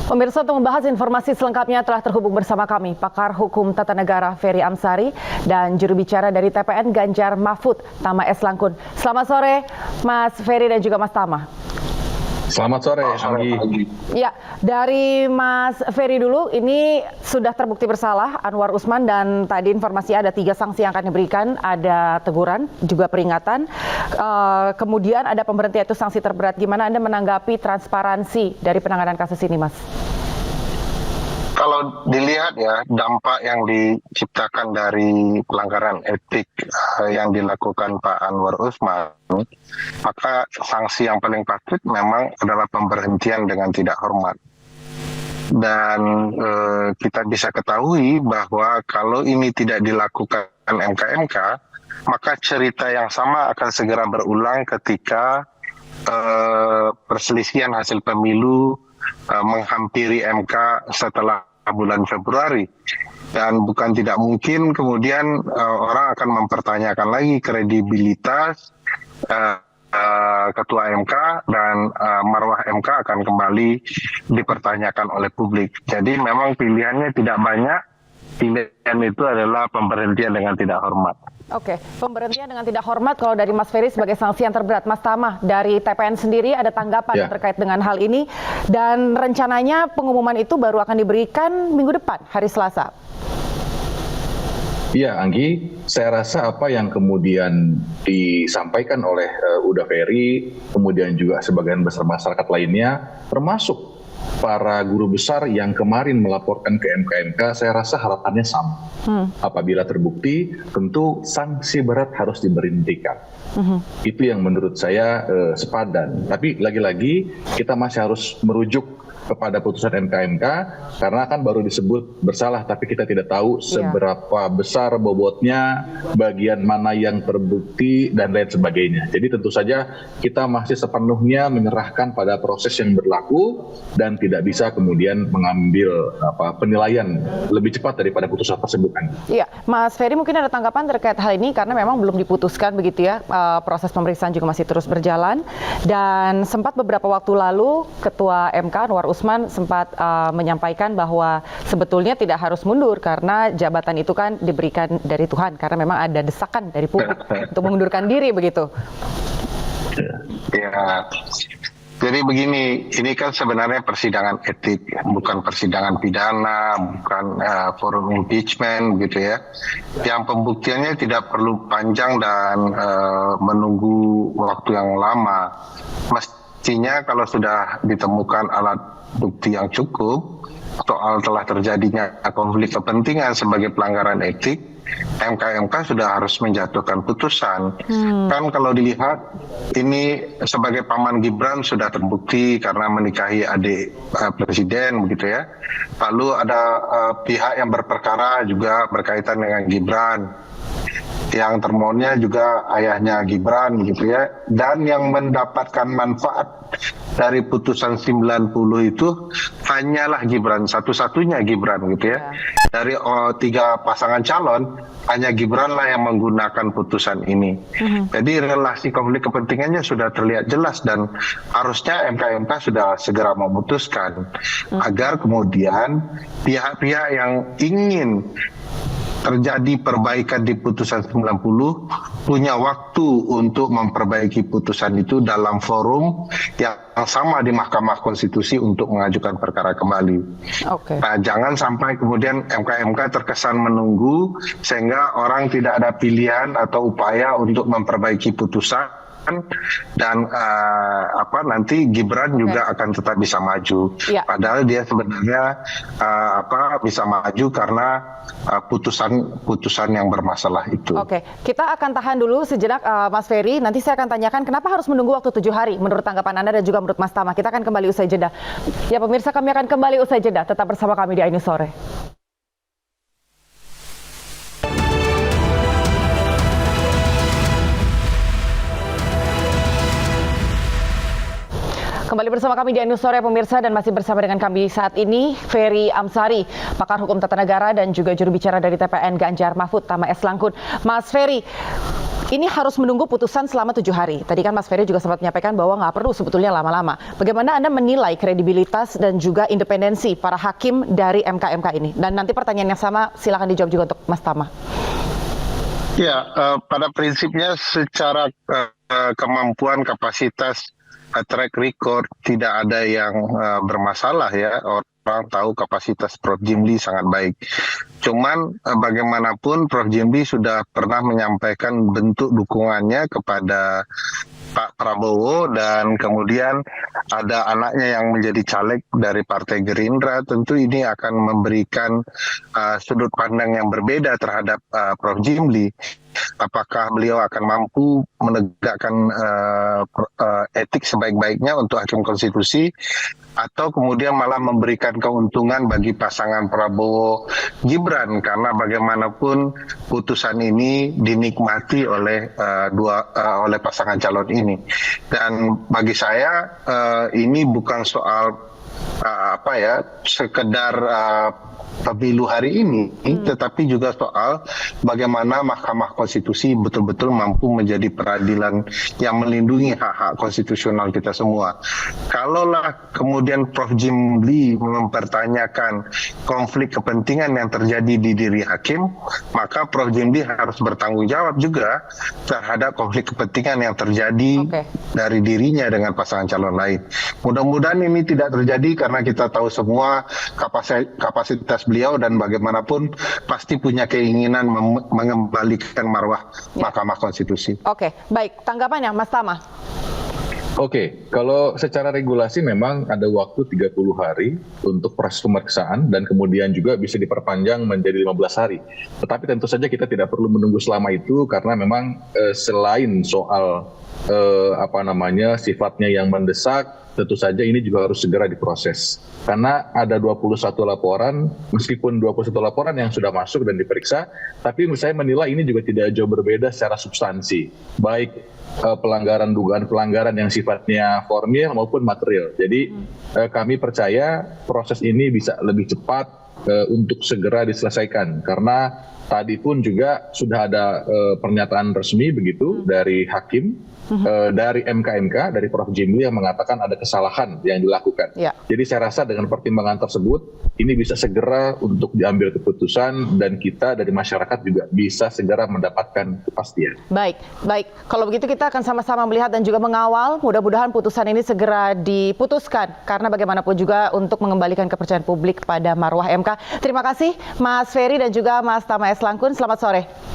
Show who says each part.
Speaker 1: Pemirsa, untuk membahas informasi selengkapnya telah terhubung bersama kami pakar hukum tata negara Ferry Amsari dan juru bicara dari TPN Ganjar Mahfud, Tama S. Langkun. Selamat sore Mas Ferry dan juga Mas Tama.
Speaker 2: Selamat sore, Anggi.
Speaker 1: Ya, dari Mas Ferry dulu, ini sudah terbukti bersalah Anwar Usman dan tadi informasi ada 3 sanksi yang akan diberikan, ada teguran, juga peringatan, kemudian ada pemberhentian, itu sanksi terberat. Gimana Anda menanggapi transparansi dari penanganan kasus ini, Mas?
Speaker 3: Kalau dilihat ya, dampak yang diciptakan dari pelanggaran etik yang dilakukan Pak Anwar Usman, maka sanksi yang paling patut memang adalah pemberhentian dengan tidak hormat. Dan kita bisa ketahui bahwa kalau ini tidak dilakukan MK-MK, maka cerita yang sama akan segera berulang ketika perselisihan hasil pemilu menghampiri MK setelah bulan Februari. Dan bukan tidak mungkin kemudian orang akan mempertanyakan lagi kredibilitas Ketua MK dan marwah MK akan kembali dipertanyakan oleh publik. Jadi memang pilihannya tidak banyak, pilihan itu adalah pemberhentian dengan tidak hormat.
Speaker 1: Oke, pemberhentian dengan tidak hormat kalau dari Mas Ferry sebagai sanksi yang terberat. Mas Tama, dari TPN sendiri ada tanggapan terkait dengan hal ini, dan rencananya pengumuman itu baru akan diberikan minggu depan, hari Selasa.
Speaker 2: Ya, Anggi, saya rasa apa yang kemudian disampaikan oleh Uda Ferry, kemudian juga sebagian besar masyarakat lainnya, termasuk para guru besar yang kemarin melaporkan ke MK-MK, saya rasa harapannya sama. Apabila terbukti, tentu sanksi berat harus diberhentikan. Itu yang menurut saya sepadan. Tapi lagi-lagi kita masih harus merujuk kepada putusan MK-MK karena kan baru disebut bersalah, tapi kita tidak tahu seberapa besar bobotnya, bagian mana yang terbukti dan lain sebagainya. Jadi tentu saja kita masih sepenuhnya menyerahkan pada proses yang berlaku dan tidak bisa kemudian mengambil penilaian lebih cepat daripada putusan tersebut.
Speaker 1: Iya, Mas Ferry mungkin ada tanggapan terkait hal ini karena memang belum diputuskan begitu ya, proses pemeriksaan juga masih terus berjalan, dan sempat beberapa waktu lalu Ketua MK Anwar Usman sempat menyampaikan bahwa sebetulnya tidak harus mundur karena jabatan itu kan diberikan dari Tuhan, karena memang ada desakan dari publik untuk mengundurkan diri begitu.
Speaker 3: Ya, jadi begini, ini kan sebenarnya persidangan etik, bukan persidangan pidana, bukan forum impeachment gitu ya. Yang pembuktiannya tidak perlu panjang dan menunggu waktu yang lama. Mestinya kalau sudah ditemukan alat bukti yang cukup soal telah terjadinya konflik kepentingan sebagai pelanggaran etik, MK-MK sudah harus menjatuhkan putusan. Kan kalau dilihat ini sebagai paman Gibran sudah terbukti karena menikahi adik presiden begitu ya. Lalu ada pihak yang berperkara juga berkaitan dengan Gibran. Yang termohonnya juga ayahnya Gibran gitu ya, dan yang mendapatkan manfaat dari putusan 90 itu hanyalah Gibran, satu-satunya Gibran gitu ya. Dari 3 pasangan calon hanya Gibran lah yang menggunakan putusan ini. Jadi relasi konflik kepentingannya sudah terlihat jelas dan harusnya MK-MK sudah segera memutuskan agar kemudian pihak-pihak yang ingin terjadi perbaikan di putusan 90 punya waktu untuk memperbaiki putusan itu dalam forum yang sama di Mahkamah Konstitusi untuk mengajukan perkara kembali. Nah, jangan sampai kemudian MK-MK terkesan menunggu sehingga orang tidak ada pilihan atau upaya untuk memperbaiki putusan. Dan nanti Gibran juga akan tetap bisa maju. Padahal dia sebenarnya bisa maju karena putusan yang bermasalah itu.
Speaker 1: Oke, kita akan tahan dulu sejenak, Mas Ferry. Nanti saya akan tanyakan kenapa harus menunggu waktu 7 hari menurut tanggapan Anda dan juga menurut Mas Tama. Kita akan kembali usai jeda. Ya pemirsa, kami akan kembali usai jeda. Tetap bersama kami di iNews Sore. Kembali bersama kami di iNews Sore pemirsa, dan masih bersama dengan kami saat ini Ferry Amsari, pakar hukum tata negara dan juga juru bicara dari TPN Ganjar Mahfud, Tama S. Langkun. Mas Ferry, ini harus menunggu putusan selama 7 hari. Tadi kan Mas Ferry juga sempat menyampaikan bahwa nggak perlu sebetulnya lama-lama. Bagaimana Anda menilai kredibilitas dan juga independensi para hakim dari MK-MK ini? Dan nanti pertanyaan yang sama silakan dijawab juga untuk Mas Tama.
Speaker 3: Ya, pada prinsipnya secara kemampuan, kapasitas, track record tidak ada yang bermasalah ya. Orang tahu kapasitas Prof. Jimli sangat baik. Cuman bagaimanapun Prof. Jimli sudah pernah menyampaikan bentuk dukungannya kepada Pak Prabowo dan kemudian ada anaknya yang menjadi caleg dari Partai Gerindra, tentu ini akan memberikan sudut pandang yang berbeda terhadap Prof. Jimli. Apakah beliau akan mampu menegakkan etik sebaik-baiknya untuk hakim konstitusi atau kemudian malah memberikan keuntungan bagi pasangan Prabowo Gibran, karena bagaimanapun putusan ini dinikmati oleh oleh pasangan calon ini. Dan bagi saya ini bukan soal sekedar pemilu hari ini, tetapi juga soal bagaimana Mahkamah Konstitusi betul-betul mampu menjadi peradilan yang melindungi hak-hak konstitusional kita semua. Kalaulah kemudian Prof. Jimli mempertanyakan konflik kepentingan yang terjadi di diri hakim, maka Prof. Jimli harus bertanggung jawab juga terhadap konflik kepentingan yang terjadi dari dirinya dengan pasangan calon lain. Mudah-mudahan ini tidak terjadi karena kita tahu semua kapasitas beliau dan bagaimanapun pasti punya keinginan mengembalikan marwah Mahkamah Konstitusi.
Speaker 1: Oke, baik. Tanggapannya Mas Tama?
Speaker 2: Oke, kalau secara regulasi memang ada waktu 30 hari untuk proses pemeriksaan dan kemudian juga bisa diperpanjang menjadi 15 hari. Tetapi tentu saja kita tidak perlu menunggu selama itu karena memang selain soal sifatnya yang mendesak, tentu saja ini juga harus segera diproses. Karena ada 21 laporan, meskipun 21 laporan yang sudah masuk dan diperiksa, tapi saya menilai ini juga tidak jauh berbeda secara substansi. Baik dugaan pelanggaran yang sifatnya formil maupun material. Jadi kami percaya proses ini bisa lebih cepat untuk segera diselesaikan. Karena tadi pun juga sudah ada pernyataan resmi begitu dari hakim, dari MK-MK, dari Prof. Jimli yang mengatakan ada kesalahan yang dilakukan. Ya. Jadi saya rasa dengan pertimbangan tersebut, ini bisa segera untuk diambil keputusan dan kita dari masyarakat juga bisa segera mendapatkan kepastian.
Speaker 1: Baik. Kalau begitu kita akan sama-sama melihat dan juga mengawal, mudah-mudahan putusan ini segera diputuskan. Karena bagaimanapun juga untuk mengembalikan kepercayaan publik pada marwah MK. Terima kasih Mas Ferry dan juga Mas Tama S. Langkun. Selamat sore.